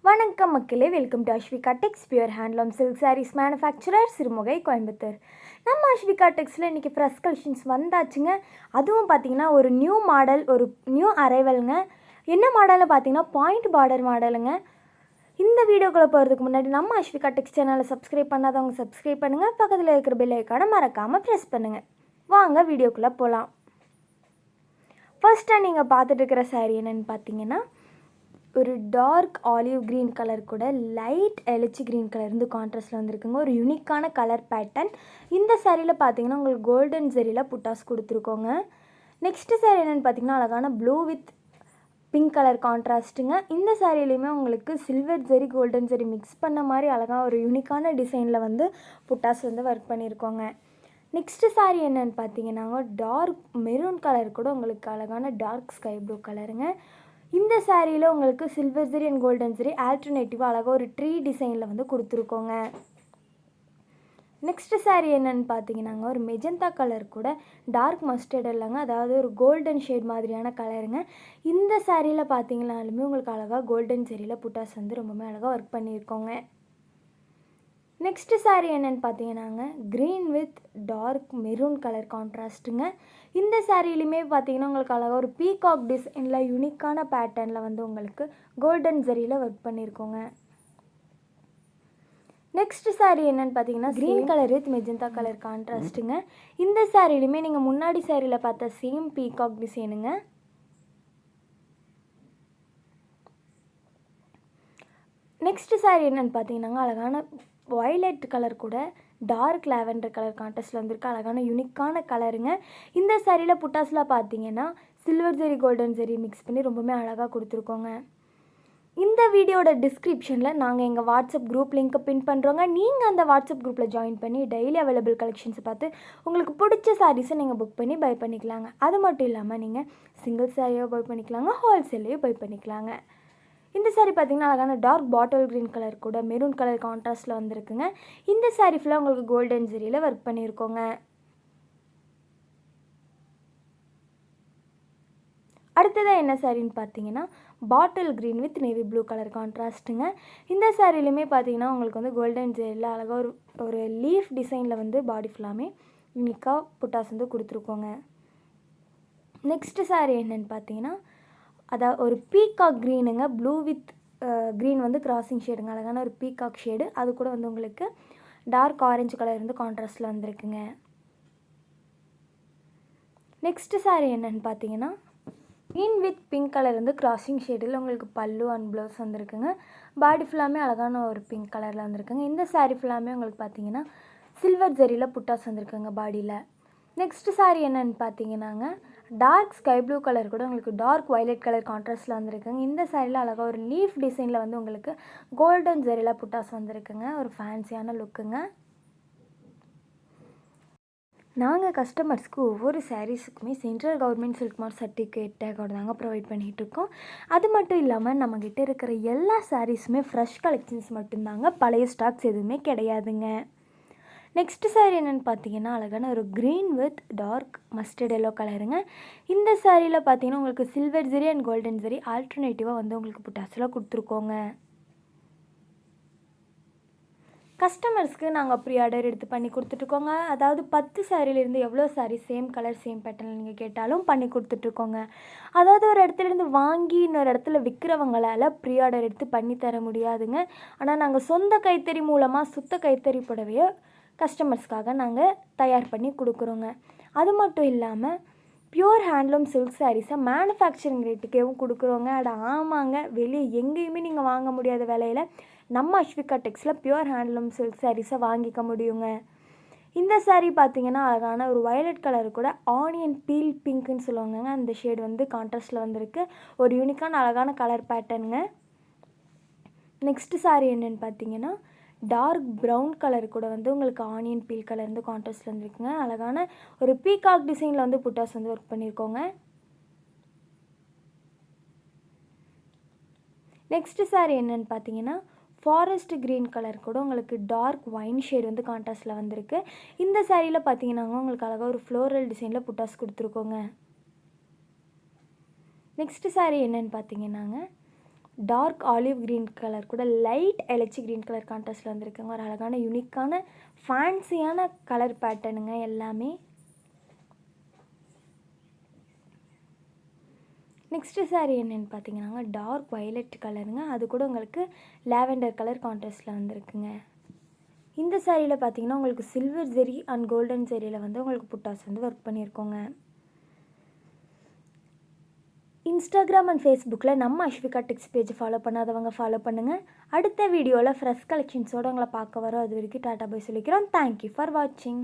வணக்கம் மக்களே, welcome to Asvika Tex pure handloom silk sarees manufacturer Sirumugai Coimbatore. நம்ம Asvika Texல இன்றைக்கி ஃப்ரெஷ் கலெக்ஷன்ஸ் வந்தாச்சுங்க. அதுவும் பார்த்திங்கன்னா ஒரு நியூ மாடல், ஒரு நியூ அரைவலுங்க. என்ன மாடல்னு பார்த்தீங்கன்னா பாயிண்ட் பார்டர் மாடலுங்க. இந்த வீடியோக்குள்ளே போகிறதுக்கு முன்னாடி நம்ம Asvika Tex சேனலை சப்ஸ்கிரைப் பண்ணாதவங்க சப்ஸ்கிரைப் பண்ணுங்கள். பக்கத்தில் இருக்கிற பெல் ஐக்கானை மறக்காமல் ப்ரெஸ் பண்ணுங்கள். வாங்க வீடியோக்குள்ளே போகலாம். ஃபர்ஸ்ட்டாக நீங்கள் பார்த்துட்டு இருக்கிற சாரீ என்னென்னு பார்த்தீங்கன்னா ஒரு டார்க் ஆலிவ் க்ரீன் கலர் கூட லைட் எலிச்சி க்ரீன் கலர் இருந்து கான்ட்ராஸ்டில் வந்துருக்குங்க. ஒரு யூனிக்கான கலர் பேட்டர்ன். இந்த சாரியில் பார்த்தீங்கன்னா உங்களுக்கு கோல்டன் ஜெரியில் புட்டாஸ் கொடுத்துருக்கோங்க. நெக்ஸ்ட்டு சாரீ என்னென்னு பார்த்தீங்கன்னா அழகான ப்ளூ வித் பிங்க் கலர் கான்ட்ராஸ்ட்டுங்க. இந்த சாரிலையுமே உங்களுக்கு silver zari golden zari mix பண்ண மாதிரி அழகாக ஒரு யூனிக்கான டிசைனில் வந்து புட்டாஸ் வந்து ஒர்க் பண்ணியிருக்கோங்க. நெக்ஸ்ட்டு சாரீ என்னென்னு பார்த்தீங்கன்னா டார்க் மெரூன் கலர் கூட உங்களுக்கு அழகான டார்க் ஸ்கை ப்ளூ கலருங்க. இந்த சாரியில் உங்களுக்கு silver zari and golden zari ஆல்டர்னேட்டிவாக அழகாக ஒரு ட்ரீ டிசைனில் வந்து கொடுத்துருக்கோங்க. நெக்ஸ்ட்டு சாரீ என்னென்னு பார்த்தீங்கன்னாங்க ஒரு மெஜந்தா கலர் கூட டார்க் மஸ்டர்ட் இல்லைங்க, அதாவது ஒரு கோல்டன் ஷேட் மாதிரியான கலருங்க. இந்த சாரியில் பார்த்தீங்கன்னாலுமே உங்களுக்கு அழகாக கோல்டன் ஜெரியில் புட்டாஸ் வந்து ரொம்பவே அழகாக ஒர்க் பண்ணியிருக்கோங்க. நெக்ஸ்ட்டு சாரீ என்னென்னு பார்த்தீங்கன்னாங்க green with dark maroon colour கான்ட்ராஸ்ட்டுங்க. இந்த சாரிலையுமே பார்த்தீங்கன்னா உங்களுக்கு அழகாக ஒரு பீகாக் டிசைனில் யூனிக்கான பேட்டர்னில் வந்து உங்களுக்கு கோல்டன் ஜெரியில் ஒர்க் பண்ணியிருக்கோங்க. நெக்ஸ்ட்டு சாரீ என்னென்னு பார்த்தீங்கன்னா green colour with magenta colour கான்ட்ராஸ்ட்டுங்க. இந்த சாரிலையுமே நீங்கள் முன்னாடி சாரியில் பார்த்த சேம் பீகாக் டிசைனுங்க. நெக்ஸ்ட்டு சாரீ என்னென்னு பார்த்தீங்கன்னா அழகான வயலட் கலர் கூட டார்க் லாவெண்டர் கலர் கான்ட்ராஸ்டில் வந்துருக்கு. அழகான யூனிக்கான கலருங்க. இந்த சாரியில் புட்டாஸில் பார்த்தீங்கன்னா silver zari golden zari mix பண்ணி ரொம்பவே அழகாக கொடுத்துருக்கோங்க. இந்த வீடியோட டிஸ்கிரிப்ஷனில் நாங்கள் எங்கள் வாட்ஸ்அப் குரூப் லிங்க்கை பின் பண்ணுறோங்க. நீங்கள் அந்த வாட்ஸ்அப் குரூப்பில் ஜாயின் பண்ணி டெய்லி அவைலபிள் கலெக்ஷன்ஸை பார்த்து உங்களுக்கு பிடிச்ச சாரீஸை நீங்கள் புக் பண்ணி பை பண்ணிக்கலாங்க. அது மட்டும் இல்லாமல் நீங்கள் சிங்கிள் சாரியோ பை பண்ணிக்கலாங்க, ஹோல்சேலையோ பை பண்ணிக்கலாங்க. இந்த சாரீ பார்த்திங்கன்னா அழகான டார்க் பாட்டில் க்ரீன் கலர் கூட மெரூன் கலர் கான்ட்ராஸ்டில் வந்துருக்குங்க. இந்த சாரீ ஃபுல்லாக உங்களுக்கு கோல்டன் ஜெரியில் ஒர்க் பண்ணியிருக்கோங்க. அடுத்ததாக என்ன சாரின்னு பார்த்தீங்கன்னா bottle green with navy blue colour கான்ட்ராஸ்ட்டுங்க. இந்த சாரிலையுமே பார்த்தீங்கன்னா உங்களுக்கு வந்து கோல்டன் ஜெரியில் அழகாக ஒரு லீஃப் டிசைனில் வந்து பாடி ஃபுல்லாமே யூனிக்காக புட்டாஸ் வந்து கொடுத்துருக்கோங்க. நெக்ஸ்ட்டு சாரீ என்னென்னு பார்த்தீங்கன்னா அதாவது ஒரு பீகாக் க்ரீனுங்க, ப்ளூ வித் க்ரீன் வந்து கிராசிங் ஷேடுங்க. அழகான ஒரு பீகாக் ஷேடு, அது கூட வந்து உங்களுக்கு டார்க் ஆரஞ்சு கலர் வந்து கான்ட்ராஸ்டில் வந்துருக்குங்க. நெக்ஸ்ட்டு சாரீ என்னென்னு பார்த்தீங்கன்னா க்ரீன் வித் பிங்க் கலர் வந்து கிராசிங் ஷேடில் உங்களுக்கு பல்லு அண்ட் ப்ளவுஸ் வந்துருக்குங்க. பாடி ஃபுல்லாமே அழகான ஒரு பிங்க் கலரில் வந்துருக்குங்க. இந்த சாரீ ஃபுல்லாமே உங்களுக்கு பார்த்தீங்கன்னா சில்வர் ஜெரியில் புட்டாஸ் வந்துருக்குங்க பாடியில். நெக்ஸ்ட்டு சாரீ என்னென்னு பார்த்தீங்கன்னாங்க டார்க் ஸ்கை ப்ளூ கலர் கூட உங்களுக்கு டார்க் வயலட் கலர் கான்ட்ராஸ்டில் வந்துருக்குங்க. இந்த சாரியில் அழகாக ஒரு லீஃப் டிசைனில் வந்து உங்களுக்கு கோல்டன் ஜெரியில் புட்டாஸ் வந்துருக்குங்க. ஒரு ஃபேன்சியான லுக்குங்க. நாங்கள் கஸ்டமர்ஸ்க்கு ஒவ்வொரு சாரீஸுக்குமே central government silk mark certificate டேக்கோடு தாங்க ப்ரொவைட் பண்ணிகிட்ருக்கோம். அது மட்டும் இல்லாமல் நம்மக்கிட்ட இருக்கிற எல்லா சாரீஸுமே ஃப்ரெஷ் கலெக்ஷன்ஸ் மட்டும்தாங்க, பழைய ஸ்டாக்ஸ் எதுவுமே கிடையாதுங்க. நெக்ஸ்ட்டு சாரீ என்னென்னு பார்த்தீங்கன்னா அழகான ஒரு green with dark mustard yellow கலருங்க. இந்த சாரியில் பார்த்தீங்கன்னா உங்களுக்கு silver zari and golden zari ஆல்டர்னேட்டிவாக வந்து உங்களுக்கு புட்டாஸில் கொடுத்துருக்கோங்க. கஸ்டமர்ஸ்க்கு நாங்கள் ப்ரீ ஆர்டர் எடுத்து பண்ணி கொடுத்துட்ருக்கோங்க. அதாவது 10 சாரியிலேருந்து எவ்வளோ சாரீ சேம் கலர் சேம் பேட்டர்னில் நீங்கள் கேட்டாலும் பண்ணி கொடுத்துட்ருக்கோங்க. அதாவது ஒரு இடத்துலேருந்து வாங்கி இன்னொரு இடத்துல விற்கிறவங்களால் ப்ரீ ஆர்டர் எடுத்து பண்ணி தர முடியாதுங்க. ஆனால் நாங்கள் சொந்த கைத்தறி மூலமாக சுத்த கைத்தறி புடவையை கஸ்டமர்ஸ்க்காக நாங்கள் தயார் பண்ணி கொடுக்குறோங்க. அது மட்டும் இல்லாமல் பியூர் ஹேண்ட்லூம் சில்க் சாரீஸை மேனுஃபேக்சரிங் ரேட்டுக்கேவும் கொடுக்குறோங்க. ஆமாங்க, வெளியே எங்கேயுமே நீங்கள் வாங்க முடியாத விலையில் நம்ம Asvika Texல பியூர் ஹேண்ட்லூம் சில்க் சாரீஸை வாங்கிக்க முடியுங்க. இந்த சாரீ பார்த்திங்கன்னா அழகான ஒரு வயலட் கலர் கூட ஆனியன் பீல் பிங்க்குன்னு சொல்லுவாங்க. அந்த ஷேடு வந்து கான்ட்ராஸ்டில் வந்துருக்கு. ஒரு யூனிக்கான அழகான கலர் பேட்டர்னுங்க. நெக்ஸ்ட்டு சாரீ என்னென்னு பார்த்தீங்கன்னா டார்க் ப்ரௌன் கலர் கூட வந்து உங்களுக்கு ஆனியன் பீல் கலர் வந்து கான்ட்ராஸ்டில் வந்துருக்குங்க. அழகான ஒரு பீகாக் டிசைனில் வந்து புட்டாஸ் வந்து ஒர்க் பண்ணியிருக்கோங்க. நெக்ஸ்ட்டு சாரீ என்னென்னு பார்த்தீங்கன்னா ஃபாரஸ்ட் க்ரீன் கலர் கூட உங்களுக்கு டார்க் ஒயின் ஷேட் வந்து கான்ட்ராஸ்டில் வந்துருக்கு. இந்த சாரியில் பார்த்தீங்கன்னாங்க உங்களுக்கு அழகாக ஒரு ஃப்ளோரல் டிசைனில் புட்டாஸ் கொடுத்துருக்கோங்க. நெக்ஸ்ட்டு சாரீ என்னென்னு பார்த்தீங்கன்னாங்க டார்க் ஆலிவ் க்ரீன் கலர் கூட லைட் எலச்சி க்ரீன் கலர் கான்ட்ராஸ்ட்டில் வந்திருக்குங்க. ஒரு அழகான யூனிக்கான ஃபேன்சியான கலர் பேட்டர்னுங்க எல்லாமே. நெக்ஸ்ட்டு சாரீ என்னென்னு பார்த்தீங்கன்னாங்க டார்க் வயலட் கலருங்க. அது கூட உங்களுக்கு லாவெண்டர் கலர் கான்ட்ராஸ்ட்டில் வந்திருக்குங்க. இந்த சாரியில் பார்த்தீங்கன்னா உங்களுக்கு சில்வர் ஜெரி அண்ட் கோல்டன் ஜெரியில் வந்து உங்களுக்கு புட்டாஸ் வந்து ஒர்க் பண்ணியிருக்கோங்க. இன்ஸ்டாகிராம் அண்ட் ஃபேஸ்புக்கில் நம்ம அஸ்விகா டெக்ஸ் பேஜ் ஃபாலோ பண்ணாதவங்க ஃபாலோ பண்ணுங்கள். அடுத்த வீடியோவில் ஃப்ரெஷ் கலெக்ஷன்ஸோடு உங்களை பார்க்க வரோம். அது வரைக்கும் டாட்டா பாய் சொல்லிக்கிறோம். தேங்க்யூ ஃபார் வாட்சிங்.